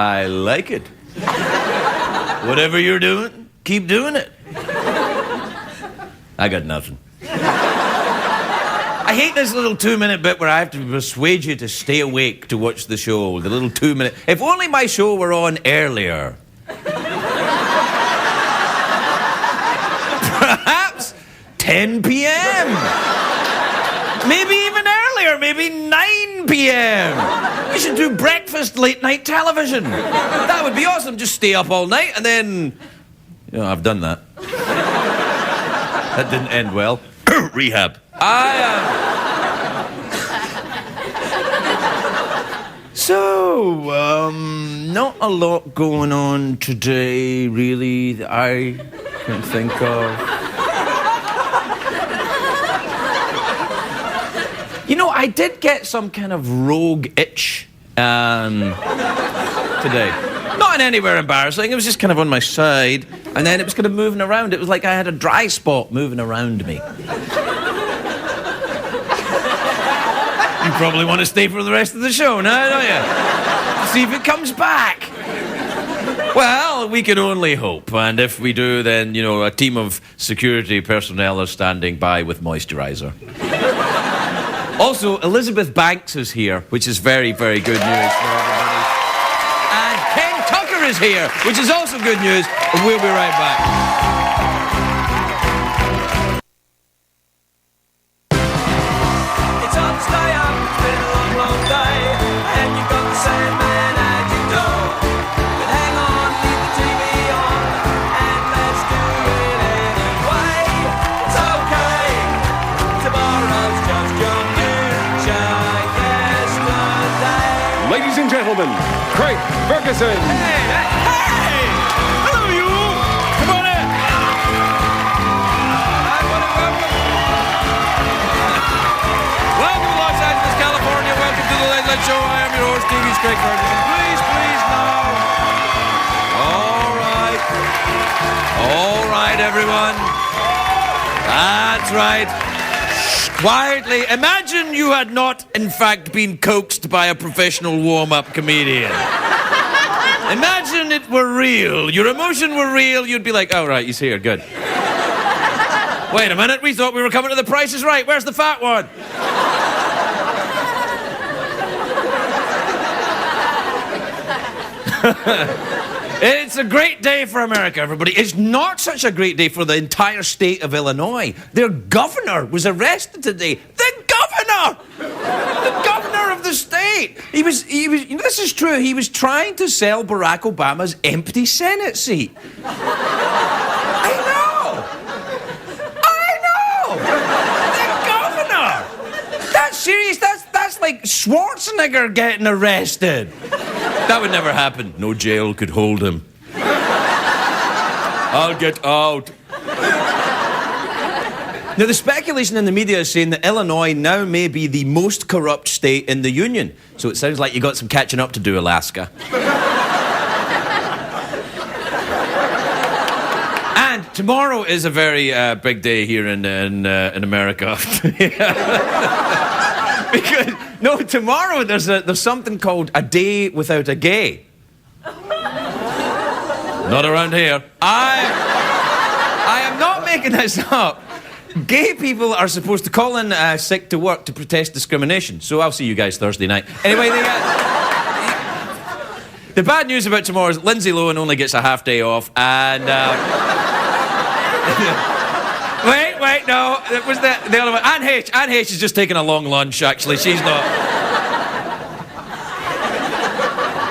I like it. Whatever you're doing, keep doing it. I got nothing. I hate this little 2-minute bit where I have to persuade you to stay awake to watch the show. The little 2-minute... If only my show were on earlier. Perhaps 10 p.m. Maybe even earlier, maybe 9 p.m. We should do breakfast late-night television. That would be awesome. Just stay up all night and then... You know, I've done that. That didn't end well. Rehab. So, not a lot going on today, really, that I can think of. You know, I did get some kind of rogue itch today. Not in anywhere embarrassing, it was just kind of on my side, and then it was kind of moving around. It was like I had a dry spot moving around me. You probably want to stay for the rest of the show now, don't you? See if it comes back. Well, we can only hope. And if we do, then, you know, a team of security personnel are standing by with moisturizer. Also, Elizabeth Banks is here, which is very, very good news for everybody. And Ken Tucker is here, which is also good news. And we'll be right back. Ladies and gentlemen, Craig Ferguson. Hey! Hello, you! Come on in! Welcome to Los Angeles, California. Welcome to the Late Night Show. I am your host, TV's Craig Ferguson. Please, now. All right, everyone. That's right. Quietly, imagine you had not, in fact, been coaxed by a professional warm-up comedian. Imagine it were real. Your emotion were real. You'd be like, oh, right, he's here. Good. Wait a minute. We thought we were coming to The Price is Right. Where's the fat one? It's a great day for America, everybody. It's not such a great day for the entire state of Illinois. Their governor was arrested today. The governor! The governor of the state. He was, you know, this is true. He was trying to sell Barack Obama's empty Senate seat. I know! The governor! That's serious. That's like Schwarzenegger getting arrested. That would never happen. No jail could hold him. I'll get out. Now, the speculation in the media is saying that Illinois now may be the most corrupt state in the Union. So it sounds like you got some catching up to do, Alaska. And tomorrow is a very big day here in America. Because, no, tomorrow there's something called a day without a gay. Not around here. I am not making this up. Gay people are supposed to call in sick to work to protest discrimination. So I'll see you guys Thursday night. Anyway, the bad news about tomorrow is Lindsay Lohan only gets a half day off, and Wait, no. It was the other one. Anne H is just taking a long lunch, actually. She's not.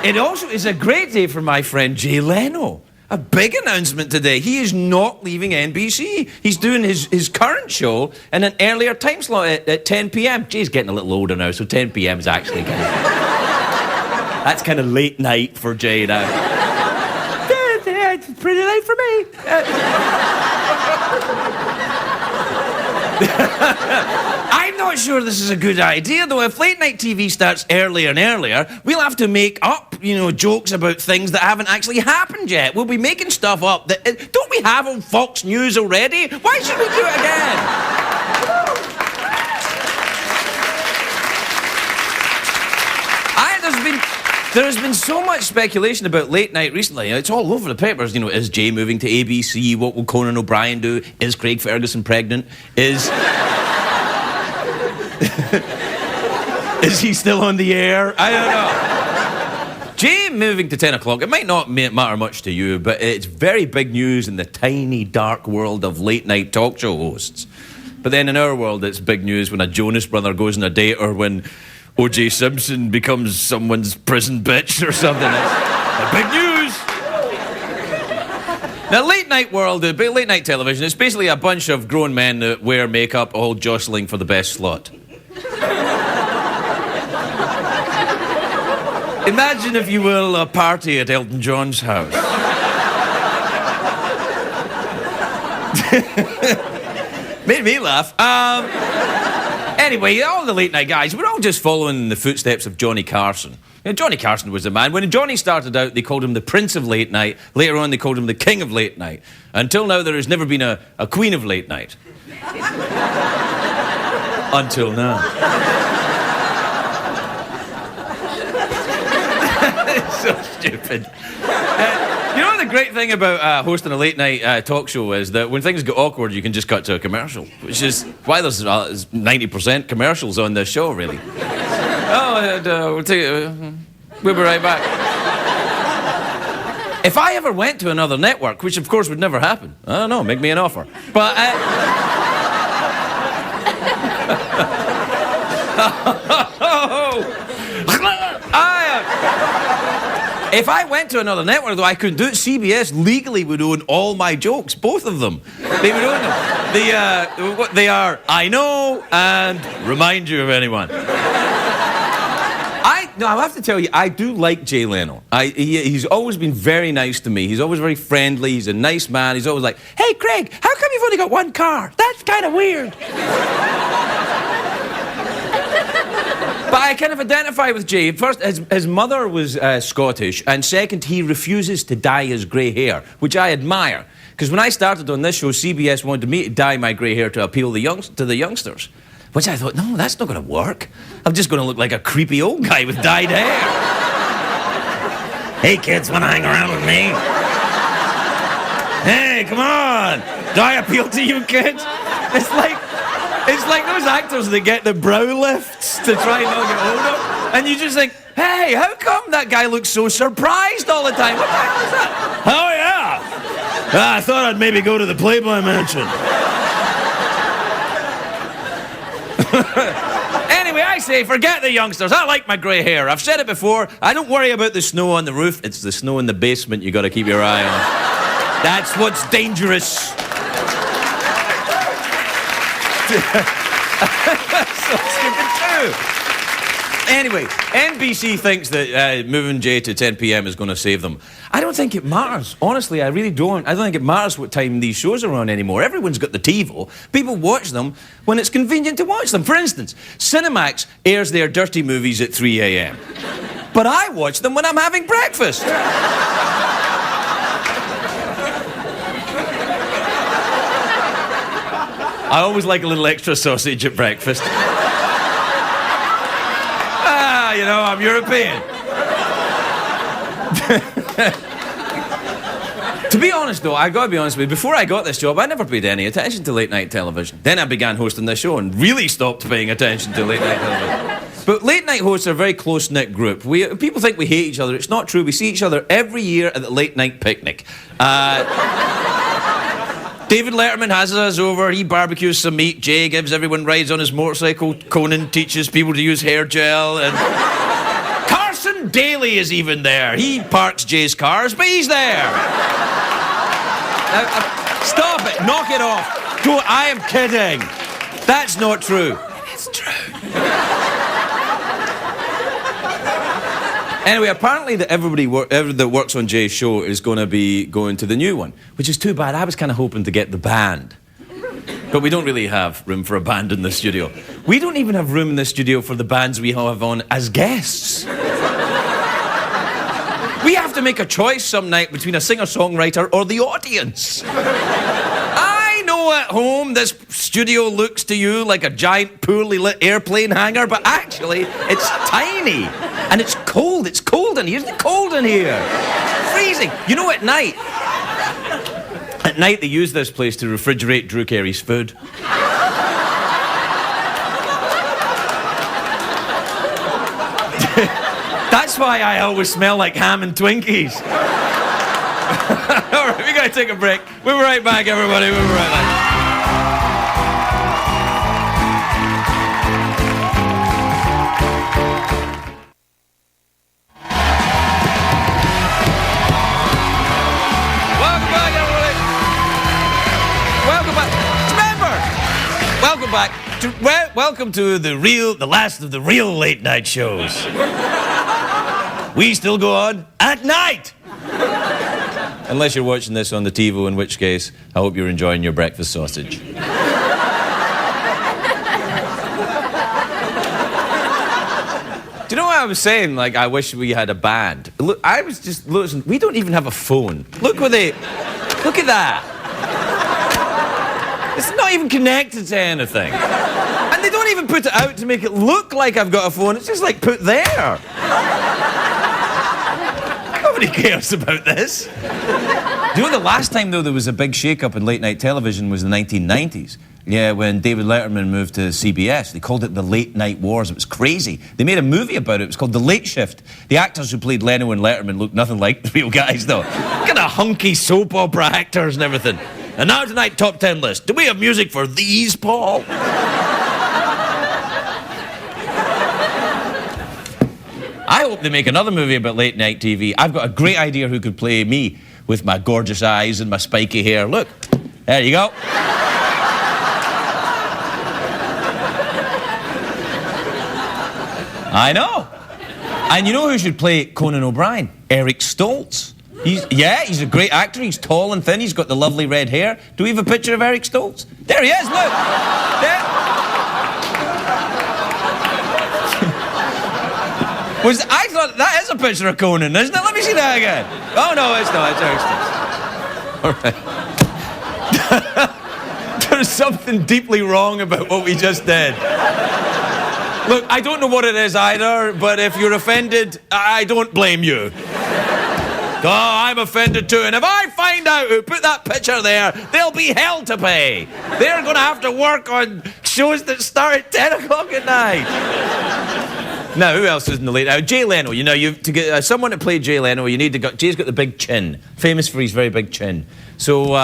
It also is a great day for my friend Jay Leno. A big announcement today. He is not leaving NBC. He's doing his current show in an earlier time slot at 10 p.m. Jay's getting a little older now, so 10 p.m. is actually kind of... That's kind of late night for Jay now. It's pretty late for me. I'm not sure this is a good idea, though. If late night TV starts earlier and earlier, we'll have to make up, jokes about things that haven't actually happened yet. We'll be making stuff up that... Don't we have on Fox News already? Why should we do it again? There has been so much speculation about late night recently. It's all over the papers. You know, is Jay moving to ABC? What will Conan O'Brien do? Is Craig Ferguson pregnant? Is he still on the air? I don't know. Jay moving to 10 o'clock, it might not matter much to you, but it's very big news in the tiny, dark world of late night talk show hosts. But then in our world, it's big news when a Jonas brother goes on a date or when O.J. Simpson becomes someone's prison bitch or something. It's big news. Now, late night world, late night television, it's basically a bunch of grown men that wear makeup all jostling for the best slot. Imagine, if you will, a party at Elton John's house. Made me laugh. Anyway, all the late night guys, we're all just following the footsteps of Johnny Carson. You know, Johnny Carson was the man. When Johnny started out, they called him the Prince of Late Night. Later on, they called him the King of Late Night. Until now, there has never been a Queen of Late Night. Until now. It's so stupid. You know, the great thing about hosting a late night talk show is that when things get awkward, you can just cut to a commercial, which is why there's 90% commercials on this show, really. We'll be right back. If I ever went to another network, which of course would never happen, I don't know, make me an offer. But if I went to another network, though, I couldn't do it. CBS legally would own all my jokes, both of them. They would own them. What they are, I know, and remind you of anyone. I have to tell you, I do like Jay Leno. He's always been very nice to me. He's always very friendly. He's a nice man. He's always like, hey, Craig, how come you've only got one car? That's kind of weird. But I kind of identify with Jay. First, his mother was Scottish, and second, he refuses to dye his grey hair, which I admire. Because when I started on this show, CBS wanted me to dye my grey hair to appeal to the youngsters. Which I thought, no, that's not going to work. I'm just going to look like a creepy old guy with dyed hair. Hey, kids, want to hang around with me? Hey, come on. Do I appeal to you kids? It's like those actors that get the brow lifts to try and not get older. And you just think, hey, how come that guy looks so surprised all the time? What the hell is that? Oh, yeah. I thought I'd maybe go to the Playboy Mansion. Anyway, I say, forget the youngsters. I like my grey hair. I've said it before. I don't worry about the snow on the roof. It's the snow in the basement you got to keep your eye on. That's what's dangerous. So stupid too. Anyway, NBC thinks that moving Jay to 10 p.m. is going to save them. I don't think it matters. Honestly, I really don't. I don't think it matters what time these shows are on anymore. Everyone's got the TiVo. People watch them when it's convenient to watch them. For instance, Cinemax airs their dirty movies at 3 a.m. But I watch them when I'm having breakfast. I always like a little extra sausage at breakfast. You know, I'm European. To be honest, though, I've got to be honest with you, before I got this job, I never paid any attention to late night television. Then I began hosting this show and really stopped paying attention to late night television. But late night hosts are a very close-knit group. People think we hate each other. It's not true. We see each other every year at the late night picnic. David Letterman has us over. He barbecues some meat. Jay gives everyone rides on his motorcycle. Conan teaches people to use hair gel. And Carson Daly is even there. He parks Jay's cars, but he's there. Stop it. Knock it off. I am kidding. That's not true. It's true. Anyway, apparently that everybody that works on Jay's show is going to be going to the new one, which is too bad. I was kind of hoping to get the band. But we don't really have room for a band in the studio. We don't even have room in the studio for the bands we have on as guests. We have to make a choice some night between a singer-songwriter or the audience. I know at home this studio looks to you like a giant, poorly lit airplane hangar, but actually, it's tiny. And it's cold in here. It's cold in here. Freezing. You know, at night they use this place to refrigerate Drew Carey's food. That's why I always smell like ham and Twinkies. All right, we gotta take a break. We'll be right back, everybody. We'll be right back. Welcome back, everybody. Welcome back. Remember, welcome back. Welcome to the last of the real late night shows. We still go on at night. Unless you're watching this on the TiVo, in which case, I hope you're enjoying your breakfast sausage. Do you know what I was saying? Like, I wish we had a band. Look, I was just losing. We don't even have a phone. Look at that. It's not even connected to anything. And they don't even put it out to make it look like I've got a phone. It's just like put there. Nobody cares about this. Do you know the last time, though, there was a big shake-up in late-night television was the 1990s? Yeah, when David Letterman moved to CBS. They called it the Late Night Wars. It was crazy. They made a movie about it. It was called The Late Shift. The actors who played Leno and Letterman looked nothing like the real guys, though. Kind of hunky soap opera actors and everything. And now tonight, top 10 list. Do we have music for these, Paul? I hope they make another movie about late night TV. I've got a great idea who could play me with my gorgeous eyes and my spiky hair. Look, there you go. I know. And you know who should play Conan O'Brien? Eric Stoltz. He's a great actor. He's tall and thin. He's got the lovely red hair. Do we have a picture of Eric Stoltz? There he is, look. There. I thought that is a picture of Conan, isn't it? Let me see that again. Oh, no, it's not. It's Eric Stoltz. All right. There's something deeply wrong about what we just did. Look, I don't know what it is either, but if you're offended, I don't blame you. Oh, I'm offended too, and if I find out who put that picture there, they'll be hell to pay. They're going to have to work on shows that start at 10 o'clock at night. Now, who else is in the late? Jay Leno. You know, to get someone to play Jay Leno, you need to go. Jay's got the big chin, famous for his very big chin. So,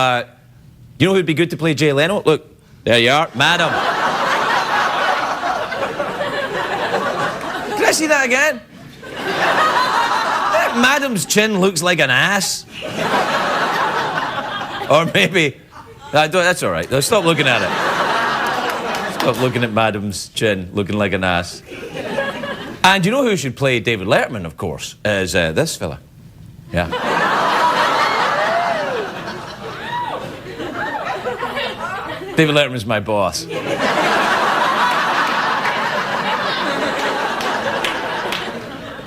you know who'd be good to play Jay Leno? Look, there you are, Madam. Can I see that again? That Madam's chin looks like an ass. Or maybe, that's all right. Stop looking at it. Stop looking at Madam's chin, looking like an ass. And you know who should play David Letterman, of course, is this fella. Yeah. David Letterman's my boss.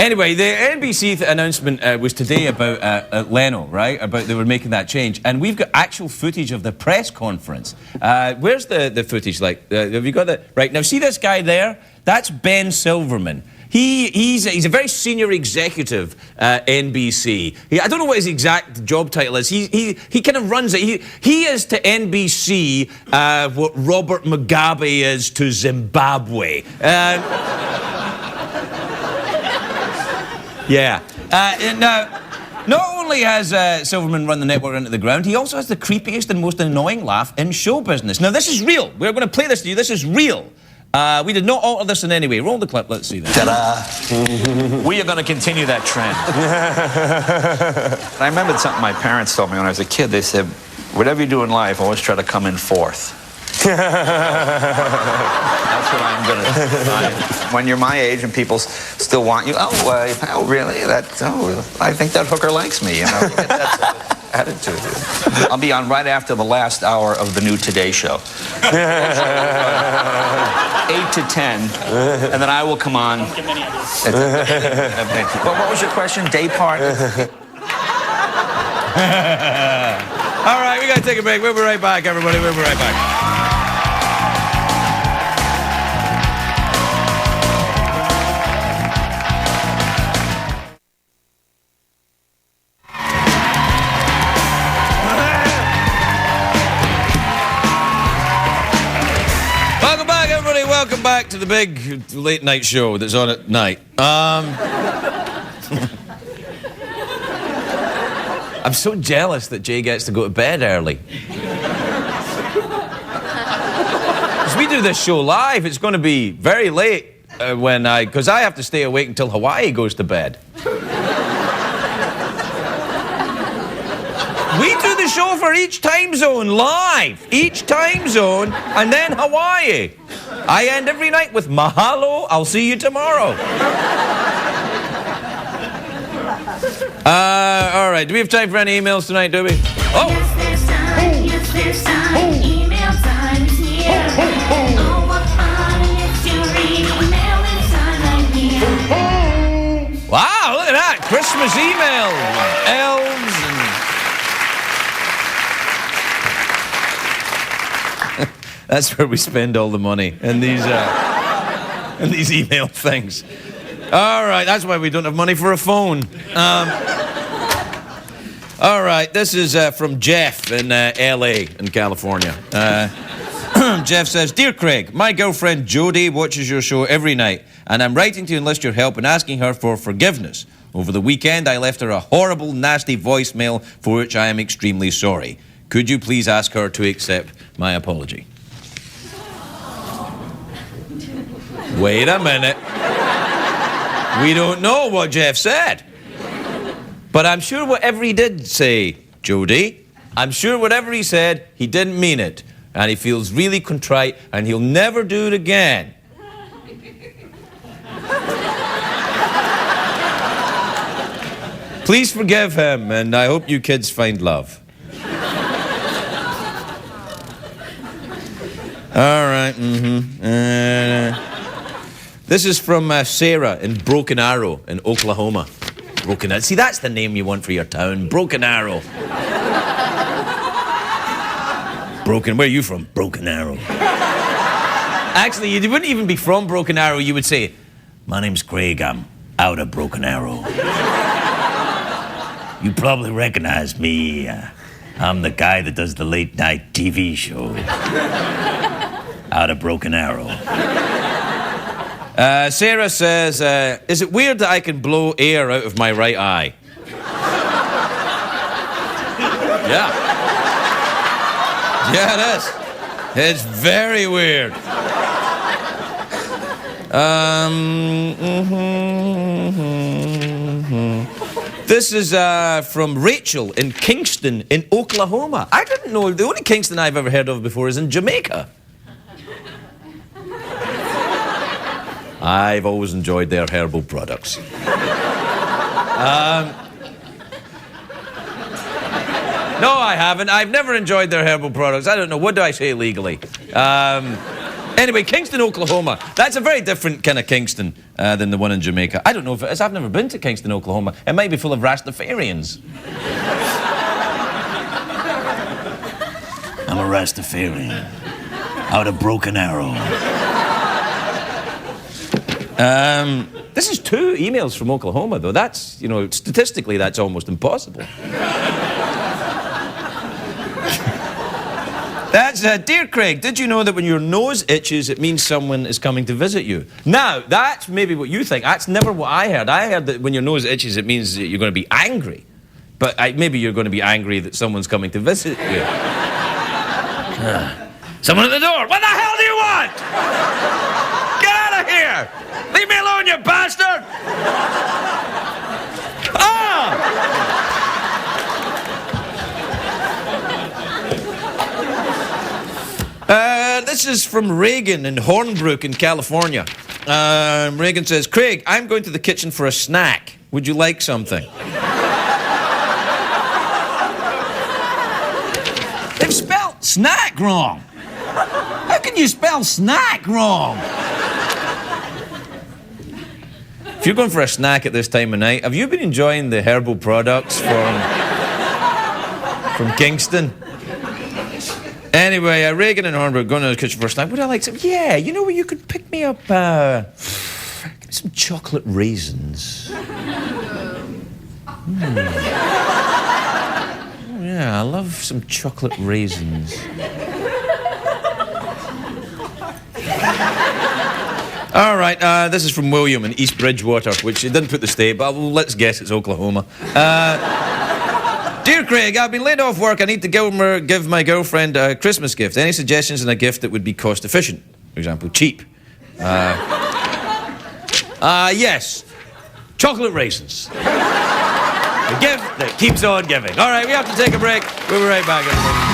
Anyway, the NBC announcement was today about Leno, right? About they were making that change. And we've got actual footage of the press conference. Where's the footage? Like, have you got that? Right, now see this guy there? That's Ben Silverman. He's a very senior executive at NBC. I don't know what his exact job title is. He kind of runs it. He is to NBC what Robert Mugabe is to Zimbabwe. Yeah. And not only has Silverman run the network into the ground, he also has the creepiest and most annoying laugh in show business. Now, this is real. We're going to play this to you. This is real. We did not alter this in any way. Roll the clip. Let's see that. Ta-da. We are going to continue that trend. I remembered something my parents told me when I was a kid. They said, whatever you do in life, always try to come in fourth. That's what I'm going to do. When you're my age and people still want you, oh, really? I think that hooker likes me, you know? You get that sort of attitude. I'll be on right after the last hour of the new Today Show. 8 to 10, and then I will come on. What was your question? Day part? All right, we got to take a break. We'll be right back, everybody. We'll be right back. welcome back to the big late night show that's on at night. I'm so jealous that Jay gets to go to bed early. Because we do this show live, it's going to be very late because I have to stay awake until Hawaii goes to bed. We do the show for each time zone live. Each time zone, and then Hawaii. I end every night with mahalo, I'll see you tomorrow. All right, do we have time for any emails tonight, do we? Oh! Yes, there's time. Yes, there's time. Email time is here. Oh, what fun it is to read email inside my ear. Wow, look at that. Christmas email. Elves and... That's where we spend all the money in these email things. All right, that's why we don't have money for a phone. All right, this is from Jeff in L.A. in California. Jeff says, Dear Craig, my girlfriend Jodie watches your show every night, and I'm writing to enlist your help in asking her for forgiveness. Over the weekend, I left her a horrible, nasty voicemail for which I am extremely sorry. Could you please ask her to accept my apology? Wait a minute. We don't know what Jeff said. But I'm sure whatever he did say, Jodie, I'm sure whatever he said, he didn't mean it. And he feels really contrite, and he'll never do it again. Please forgive him, and I hope you kids find love. All right, this is from Sarah in Broken Arrow in Oklahoma. Broken Arrow. See, that's the name you want for your town. Broken Arrow. Where are you from? Broken Arrow. Actually, you wouldn't even be from Broken Arrow. You would say, my name's Craig. I'm out of Broken Arrow. You probably recognize me. I'm the guy that does the late night TV show. Out of Broken Arrow. Sarah says, is it weird that I can blow air out of my right eye? Yeah. Yeah, it is. It's very weird. This is from Rachel in Kingston in Oklahoma. I didn't know, the only Kingston I've ever heard of before is in Jamaica. I've always enjoyed their herbal products. No, I haven't. I've never enjoyed their herbal products. I don't know. What do I say legally? Anyway, Kingston, Oklahoma. That's a very different kind of Kingston than the one in Jamaica. I don't know if it is. I've never been to Kingston, Oklahoma. It might be full of Rastafarians. I'm a Rastafarian. Out of Broken Arrow. This is 2 emails from Oklahoma, though. That's, you know, statistically, that's almost impossible. That's, Dear Craig, did you know that when your nose itches, it means someone is coming to visit you? Now, that's maybe what you think. That's never what I heard. I heard that when your nose itches, it means that you're going to be angry. But maybe you're going to be angry that someone's coming to visit you. Someone at the door. What the hell do you want? Get out of here! Leave me alone, you bastard! This is from Reagan in Hornbrook in California. Reagan says, Craig, I'm going to the kitchen for a snack. Would you like something? They've spelled snack wrong. How can you spell snack wrong? If you're going for a snack at this time of night, have you been enjoying the herbal products from Kingston? Anyway, Reagan and Hornbrook going to the kitchen for a snack. Would I like some? Yeah, you know what? You could pick me up some chocolate raisins. Oh, yeah, I love some chocolate raisins. All right, this is from William in East Bridgewater, which it didn't put the state, but let's guess it's Oklahoma. Dear Craig, I've been laid off work. I need to give my girlfriend a Christmas gift. Any suggestions on a gift that would be cost efficient? For example, cheap. Yes. Chocolate raisins. The gift that keeps on giving. All right, we have to take a break. We'll be right back, everybody.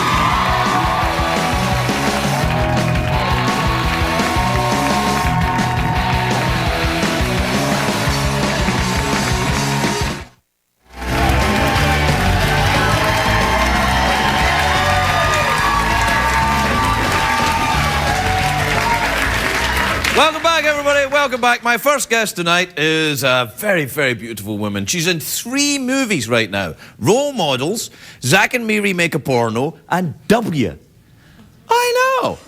Welcome back, everybody. Welcome back. My first guest tonight is a very, very beautiful woman. She's in 3 movies right now. Role Models, Zack and Miri Make a Porno, and W. I know.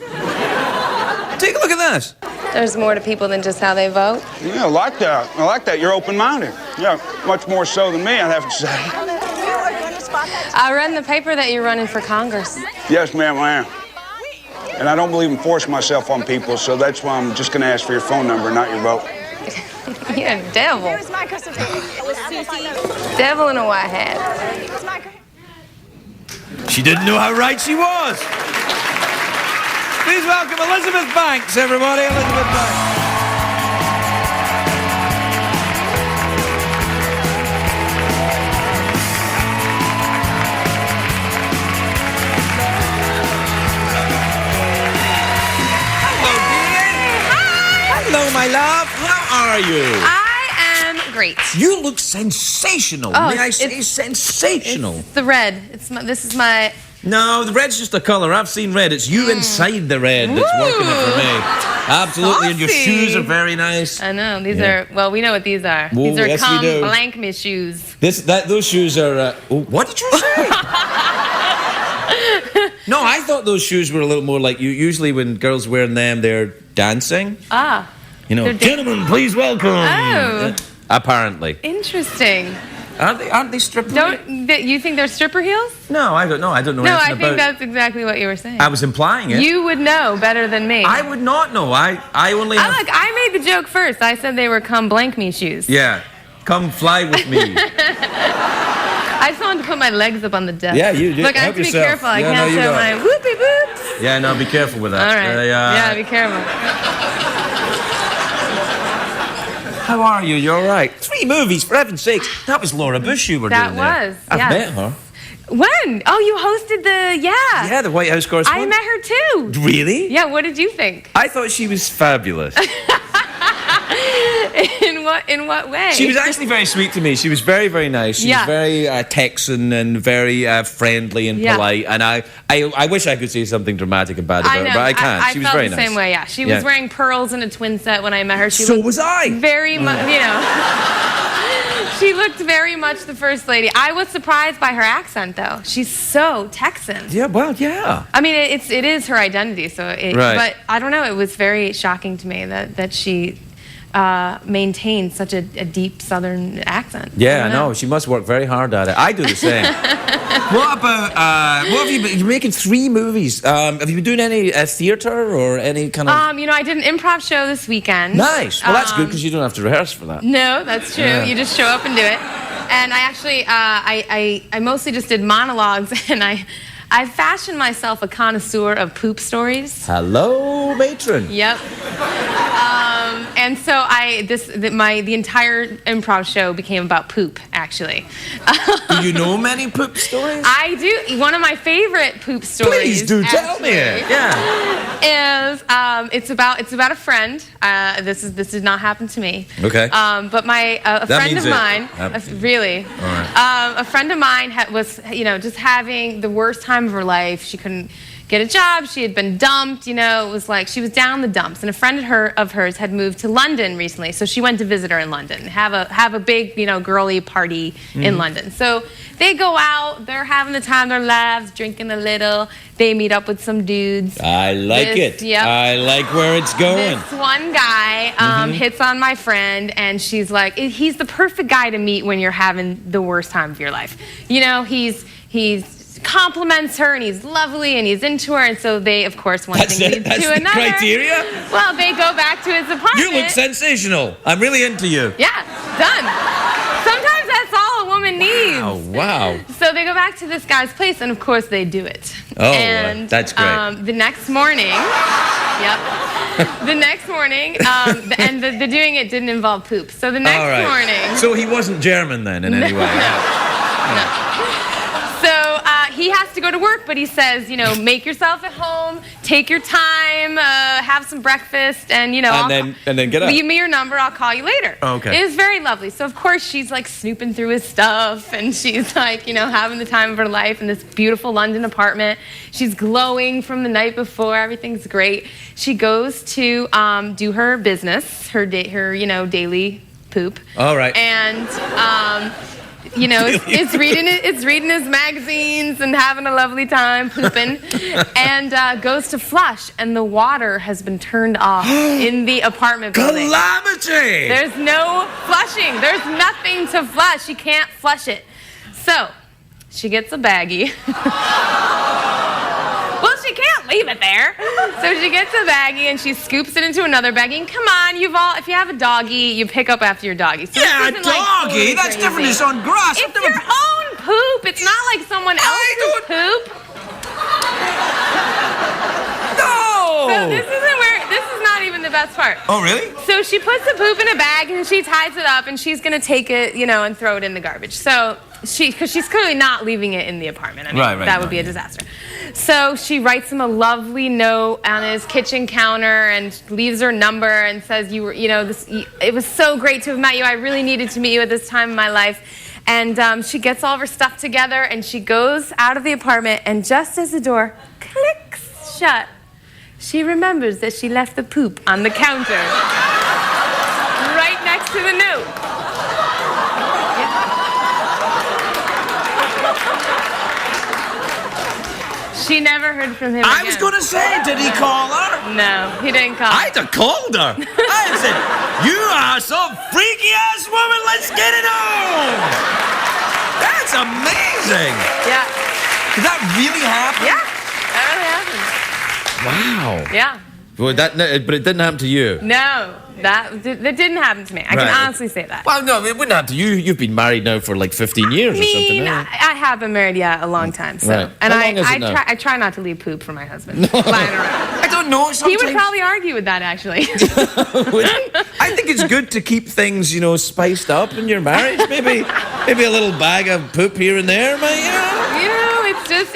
Take a look at this. There's more to people than just how they vote. Yeah, I like that. I like that. You're open-minded. Yeah, much more so than me, I'd have to say. I read in the paper that you're running for Congress. Yes, ma'am, I am. And I don't believe in forcing myself on people, so that's why I'm just going to ask for your phone number, not your vote. You're a devil. Devil in a white hat. She didn't know how right she was. Please welcome Elizabeth Banks, everybody. Elizabeth Banks. Hello, my love. How are you? I am great. You look sensational. Oh, May I say sensational? It's the red. This is my... No, the red's just a colour. I've seen red. It's you inside the red that's working it for me. Absolutely. And your Saucy. shoes are very nice. I know. These are... Well, we know what these are. Whoa, these are yes, we come do. blank me shoes. Those shoes are... what did you say? No, I thought those shoes were a little more like you. Usually when girls wearing them, they're dancing. Ah. You know, gentlemen, please welcome. Oh. Apparently. Interesting. Aren't they stripper heels? You think they're stripper heels? No, I don't know. I don't know No, anything I about think that's exactly what you were saying. I was implying it. You would know better than me. I would not know. I only have... Look, I made the joke first. I said they were come blank me shoes. Yeah. Come fly with me. I just wanted to put my legs up on the desk. Yeah, you do. Look, I have Help to be yourself. careful. I Yeah, can't no, you show got my it. whoopie boots. Yeah, no, be careful with that. All right. Yeah, be careful. How are you? You all right? 3 movies, for heaven's sakes. That was Laura Bush you were That doing there. was, I've yes. met her. When? Oh, you hosted the, Yeah, the White House I correspondent. met her too. Really? Yeah, what did you think? I thought she was fabulous. In what way? She was actually very sweet to me. She was very, very nice. She was very Texan and very friendly and polite. And I wish I could say something dramatic about her, but I can't. I she was felt very the nice. same way, yeah. She was wearing pearls in a twin set when I met her. So was I. Very much, you know. She looked very much the first lady. I was surprised by her accent, though. She's so Texan. Yeah, well, yeah. I mean, it is her identity, so but I don't know. It was very shocking to me that she maintained such a deep Southern accent. Yeah, I know. She must work very hard at it. I do the same. What about, what have you been, you're making 3 movies. Have you been doing any theatre or any kind of... You know, I did an improv show this weekend. Nice. Well, that's good because you don't have to rehearse for that. No, that's true. Yeah. You just show up and do it. And I actually, I mostly just did monologues, and I fashioned myself a connoisseur of poop stories. Hello, matron. Yep. And so the entire improv show became about poop, actually. Do you know many poop stories? I do. One of my favorite poop stories. Please do tell me it. Yeah. Is it's about a friend. This did not happen to me. Okay. But a friend of mine, really, All right. a friend of mine was just having the worst time of her life. She couldn't get a job. She had been dumped. It was like she was down the dumps. And a friend of hers had moved to London recently, so she went to visit her in London, have a big girly party in London. So they go out. They're having the time of their lives, drinking a little. They meet up with some dudes. I like it. Yep. I like where it's going. This one guy hits on my friend, and she's like, he's the perfect guy to meet when you're having the worst time of your life. He's compliments her, and he's lovely, and he's into her, and so they, of course, one That's thing it? leads That's to the another. criteria? Well, they go back to his apartment. You look sensational. I'm really into you. Yeah, done. Sometimes that's all a woman needs. Oh, wow. So they go back to this guy's place, and of course they do it. Oh, and that's great. The next morning, the next morning, and the doing it didn't involve poop. So the next All right. morning. So he wasn't German then in any way? No. So he has to go to work, but he says, make yourself at home, take your time, have some breakfast, and And then get up. leave me your number. I'll call you later. Okay. It was very lovely. So of course she's like snooping through his stuff, and she's like, having the time of her life in this beautiful London apartment. She's glowing from the night before. Everything's great. She goes to do her business, her daily poop. All right. And it's reading his magazines and having a lovely time pooping, and goes to flush, and the water has been turned off in the apartment building. Calamity! There's no flushing. There's nothing to flush. She can't flush it. So she gets a baggie. Well, she can't leave it there. So she gets a baggie and she scoops it into another baggie. And come on, if you have a doggy, you pick up after your doggy. So Yeah, a this isn't, like, doggy? totally That's crazy. different. It's on grass. It's your own poop. It's not like someone else's poop. No! So this is not even the best part. Oh, really? So she puts the poop in a bag and she ties it up, and she's gonna take it, and throw it in the garbage. So because she's clearly not leaving it in the apartment. I mean, Right, that would be a disaster. So she writes him a lovely note on his kitchen counter and leaves her number and says, it was so great to have met you. I really needed to meet you at this time in my life. And she gets all of her stuff together and she goes out of the apartment, and just as the door clicks shut, she remembers that she left the poop on the counter right next to the note. She never heard from him I again. was going to say, did he call her? No, he didn't call. I'd have called her. I said, you are some freaky-ass woman. Let's get it on. That's amazing. Yeah. Did that really happen? Yeah. That Wow. really happened. Yeah. Well, but it didn't happen to you. No, that didn't happen to me. I can Right. honestly say that. Well, no, it wouldn't happen to you. You've been married now for like 15 years or something. I have been married, a long time. So, Right. and How long is it now? I try not to leave poop for my husband lying around. I don't know. He would probably argue with that, actually. I think it's good to keep things, spiced up in your marriage. Maybe a little bag of poop here and there,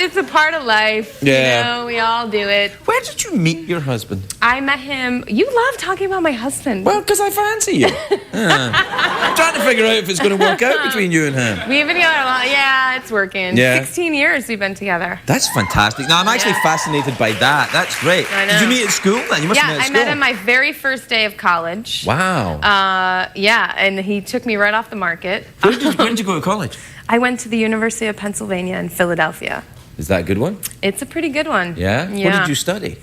It's a part of life. Yeah. We all do it. Where did you meet your husband? I met him. You love talking about my husband. Well, because I fancy you. I'm trying to figure out if it's going to work out between you and him. We've been together a lot. Yeah, it's working. Yeah. 16 years we've been together. That's fantastic. Now, I'm actually fascinated by that. That's great. I know. Did you meet at school then? You must have met at I school. met him my very first day of college. Wow. And he took me right off the market. Where did you go to college? I went to the University of Pennsylvania in Philadelphia. Is that a good one? It's a pretty good one. Yeah? What did you study?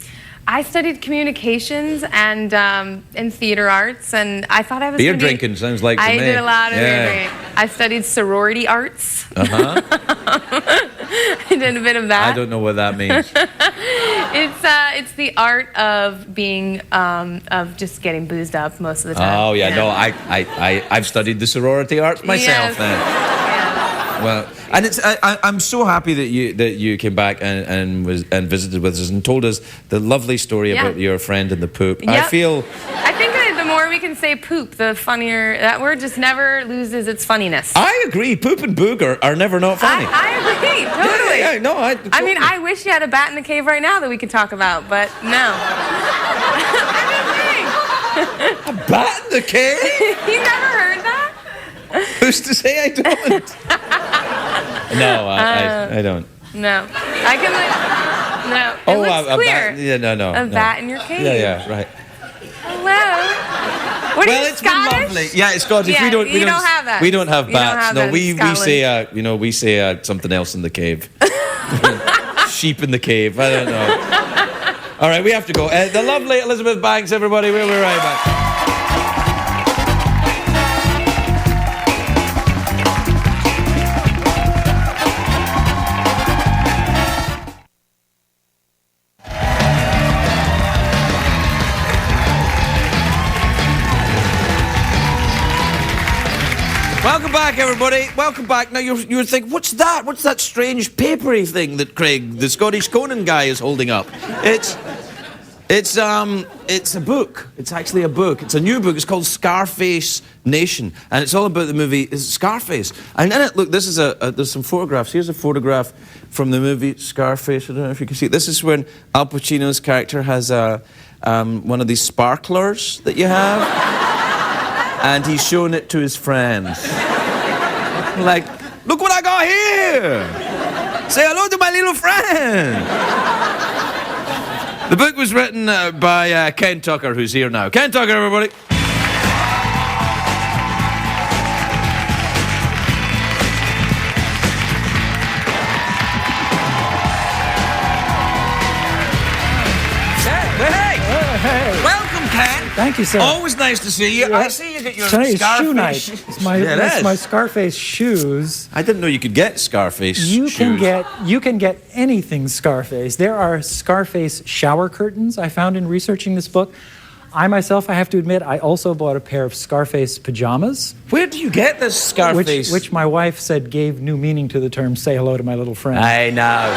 I studied communications and theater arts, and I thought I was Beer gonna be- drinking sounds like to I me. did a lot of beer Yeah. drinking. I studied sorority arts. Uh-huh. I did a bit of that. I don't know what that means. It's the art of being of just getting boozed up most of the time. Oh, yeah. you No, know? I've studied the sorority arts myself Yes. then. Yeah. Well, and I'm so happy that you came back and visited with us and told us the lovely story Yeah. about your friend and the poop. Yep. I feel I think that the more we can say poop, the funnier. That word just never loses its funniness. I agree. Poop and boog are never not funny. I agree, totally. Yeah, no, I mean, I wish you had a bat in the cave right now that we could talk about, but no. a bat in the cave? You never heard that? Who's to say I don't? No, I don't. No. I can no. It Oh, looks a clear. bat. Yeah, no. A no. bat in your cave. Yeah, right. Hello. What are Well, you, it's been Scottish? lovely. Yeah, it's Scottish. Yeah, we don't have that. We don't have You don't bats. have No, that in we Scotland. say something else in the cave. Sheep in the cave. I don't know. All right, we have to go. The lovely Elizabeth Banks, everybody. We'll be right back. Welcome back, everybody. Welcome back. Now, you're thinking, what's that? What's that strange papery thing that Craig, the Scottish Conan guy, is holding up? It's a book. It's actually a book. It's a new book. It's called Scarface Nation, and it's all about the movie Scarface. And in it, look, this is there's some photographs. Here's a photograph from the movie Scarface. I don't know if you can see it. This is when Al Pacino's character has one of these sparklers that you have, and he's showing it to his friends. Like, look what I got here! Say hello to my little friend! The book was written by Ken Tucker, who's here now. Ken Tucker, everybody. Hey. Welcome, Ken. Thank you, sir. Always nice to see you. I see you get your Tonight is Scarface. shoe night. It's my Scarface shoes. I didn't know you could get Scarface You shoes. can get anything Scarface. There are Scarface shower curtains I found in researching this book. I myself, I have to admit, I also bought a pair of Scarface pajamas. Where do you get this Scarface? Which my wife said gave new meaning to the term "say hello to my little friend." I know.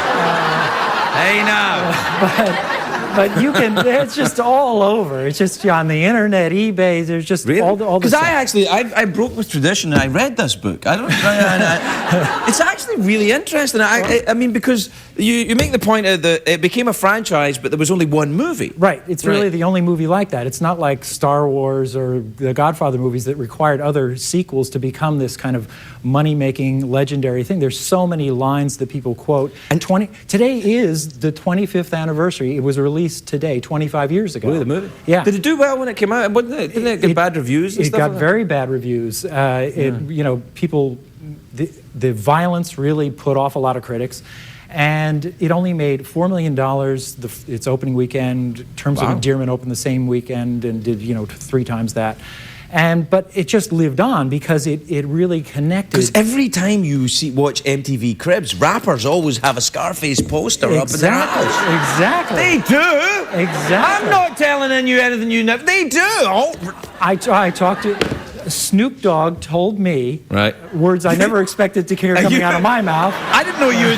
I know. But you can, it's just all over. It's just on the internet, eBay, there's just all the Because stuff. I broke with tradition and I read this book. It's actually really interesting. I mean, because you make the point that it became a franchise, but there was only one movie. Right. It's really the only movie like that. It's not like Star Wars or the Godfather movies that required other sequels to become this kind of money-making, legendary thing. There's so many lines that people quote. And today is the 25th anniversary. It was released today, 25 years ago. Really, the movie? Yeah. Did it do well when it came out? Didn't it get bad reviews and It stuff got like that? very bad reviews. People, the violence really put off a lot of critics. And it only made $4 million its opening weekend. Terms of Endearment opened the same weekend and did 3 times that. But it just lived on because it really connected. Because every time you watch MTV Cribs, rappers always have a Scarface poster up in their house. Exactly. They do. Exactly. I'm not telling you anything you know. They do. I talked to Snoop Dogg. Told me words I never expected to hear coming out of my mouth. I didn't know you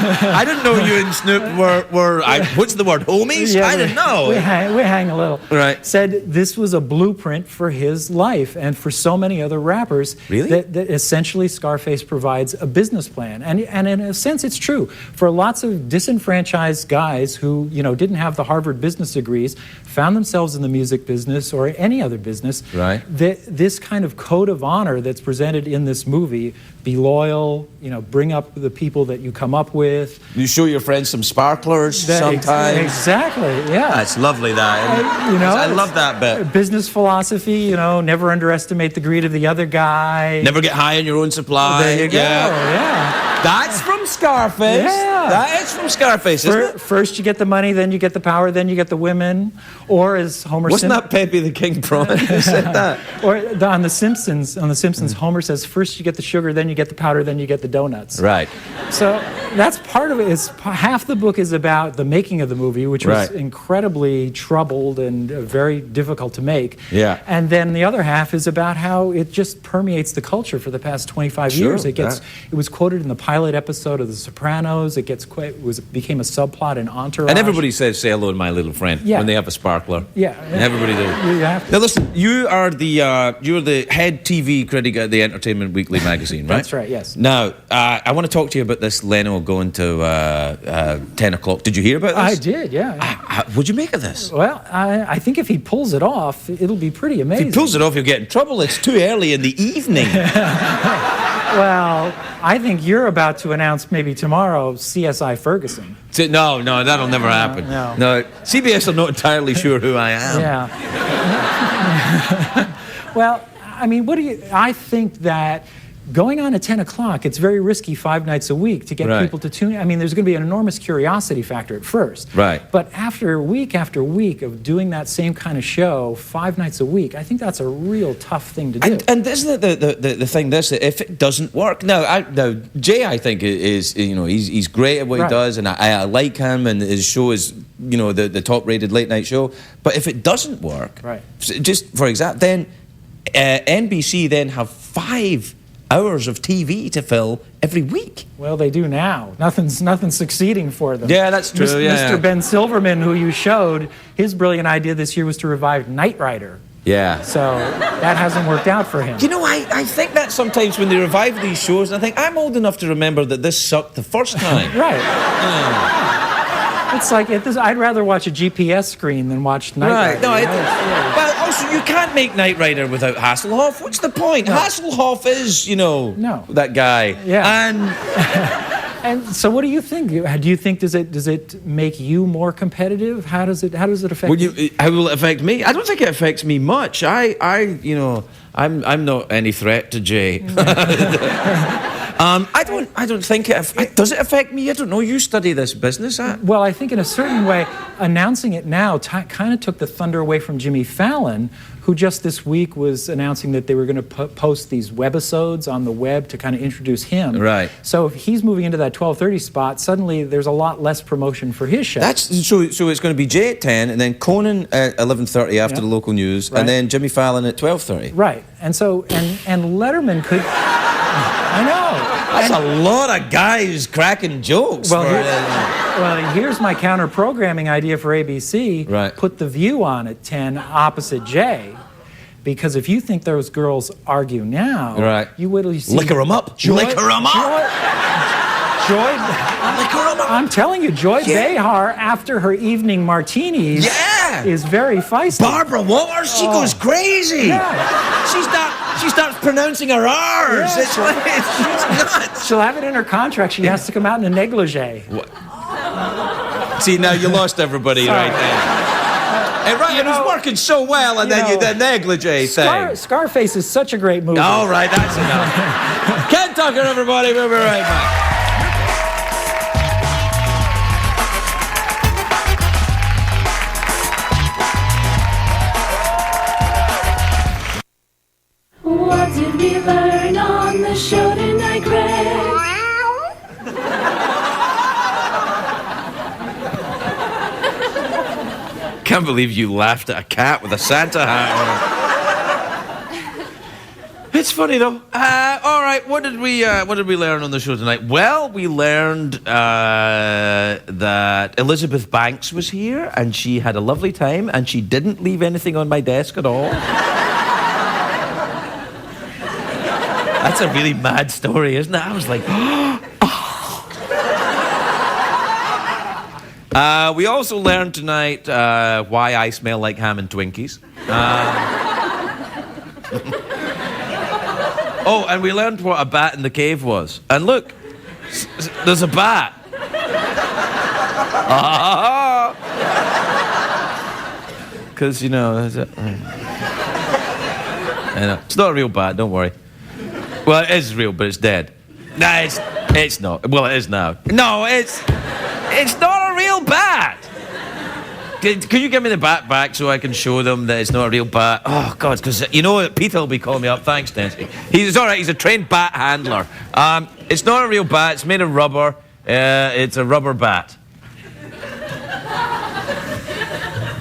and Snoop were what's the word, homies? Yeah, I didn't know. We hang a little. Right. Said this was a blueprint for his life and for so many other rappers. Really? That essentially Scarface provides a business plan. And in a sense, it's true. For lots of disenfranchised guys who, didn't have the Harvard business degrees, found themselves in the music business or any other business. Right. This kind of code of honor that's presented in this movie, be loyal, bring up the people that you come up with. You show your friends some sparklers sometimes. Exactly, yeah. That's lovely, that. I love that bit. Business philosophy, never underestimate the greed of the other guy. Never get high on your own supply. There you go, yeah. That's from Scarface. Yeah. That is from Scarface, isn't it? First you get the money, then you get the power, then you get the women. Or as Homer Wasn't that Pepe the King Prawn who said that? Or on The Simpsons, Homer says, first you get the sugar, then you get the powder, then you get the donuts. Right. So that's part of it. Half the book is about the making of the movie, which was incredibly troubled and very difficult to make. Yeah. And then the other half is about how it just permeates the culture for the past 25 years. It was quoted in the pilot episode of The Sopranos. It became a subplot in Entourage. And everybody says, say hello to my little friend when they have a sparkler. Yeah. Everybody does. You have to. Now listen, you're the head TV critic at the Entertainment Weekly magazine, right? That's right, yes. Now, I want to talk to you about this Leno going to 10 o'clock. Did you hear about this? I did, yeah. What'd you make of this? Well, I think if he pulls it off, it'll be pretty amazing. If he pulls it off, he'll get in trouble. It's too early in the evening. Well, I think you're about to announce maybe tomorrow CSI Ferguson. No, that'll never happen. No, CBS are not entirely sure who I am. Yeah. Well, I mean, I think that going on at 10 o'clock, it's very risky 5 nights a week to get people to tune in. I mean, there's going to be an enormous curiosity factor at first. Right. But after week of doing that same kind of show 5 nights a week, I think that's a real tough thing to do. And isn't it the thing that if it doesn't work, now Jay, I think is he's great at what he does, and I like him, and his show is the top rated late night show. But if it doesn't work, just for example, then NBC then have 5 hours of TV to fill every week. Well, they do now. Nothing's succeeding for them. Yeah, that's true, Mr. Ben Silverman, who you showed, his brilliant idea this year was to revive Knight Rider. Yeah. So that hasn't worked out for him. You know, I think that sometimes when they revive these shows, I think I'm old enough to remember that this sucked the first time. Right. Yeah. It's like, I'd rather watch a GPS screen than watch Knight Right. Rider. No, You know, it's- well, also, you can't make Knight Rider without Hasselhoff. What's the point? Hasselhoff is, No. that guy. Yeah. And And so, what do you think? Do you think does it make you more competitive? How does it affect you? how will it affect me? I don't think it affects me much. I'm not any threat to Jay. I don't think it. Does it affect me? I don't know. You study this business. Well, I think in a certain way, announcing it now kind of took the thunder away from Jimmy Fallon, who just this week was announcing that they were going to post these webisodes on the web to kind of introduce him. Right. So if he's moving into that 12:30 spot, suddenly there's a lot less promotion for his show. So it's going to be Jay at 10, and then Conan at 11:30 after the local news, Right. and then Jimmy Fallon at 12:30. Right. And so and Letterman could. I know. That's a lot of guys cracking jokes. Well, here's my counter-programming idea for ABC. Right. Put The View on at 10 opposite Jay. Because if you think those girls argue now, Right. you wait till you see... Liquor 'em up. Liquor 'em up. Joy... Liquor 'em up. I'm telling you, Joy Behar, after her evening martinis, is very feisty. Barbara Waters, she goes crazy. Yeah. She starts pronouncing her R's. Yeah. It's nuts. She'll have it in her contract. She has to come out in a negligee. See, now you lost everybody right there. It was working so well, and then you did negligee thing. Scarface is such a great movie. All right, that's enough. Ken Tucker, everybody. We'll be right back. What did we learn on the show tonight, Greg? Can't believe you laughed at a cat with a Santa hat on it. It's funny though. All right, what did we learn on the show tonight? Well, we learned that Elizabeth Banks was here and she had a lovely time and she didn't leave anything on my desk at all. That's a really mad story, isn't it? I was like, we also learned tonight why I smell like ham and Twinkies. Oh, and we learned what a bat in the cave was. And look, there's a bat. Because, you know, it's not a real bat, don't worry. Well, it is real, but it's dead. Nah, it's not. Well, it is now. No, it's not a real bat. Can you give me the bat back so I can show them that it's not a real bat? Oh, God, because you know Peter will be calling me up. Thanks, Nancy. He's all right. He's a trained bat handler. It's not a real bat. It's made of rubber. It's a rubber bat.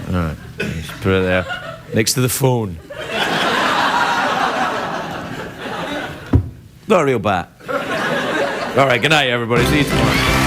All right. Just put it there next to the phone. Not a real bat. All right, good night, everybody. See you tomorrow.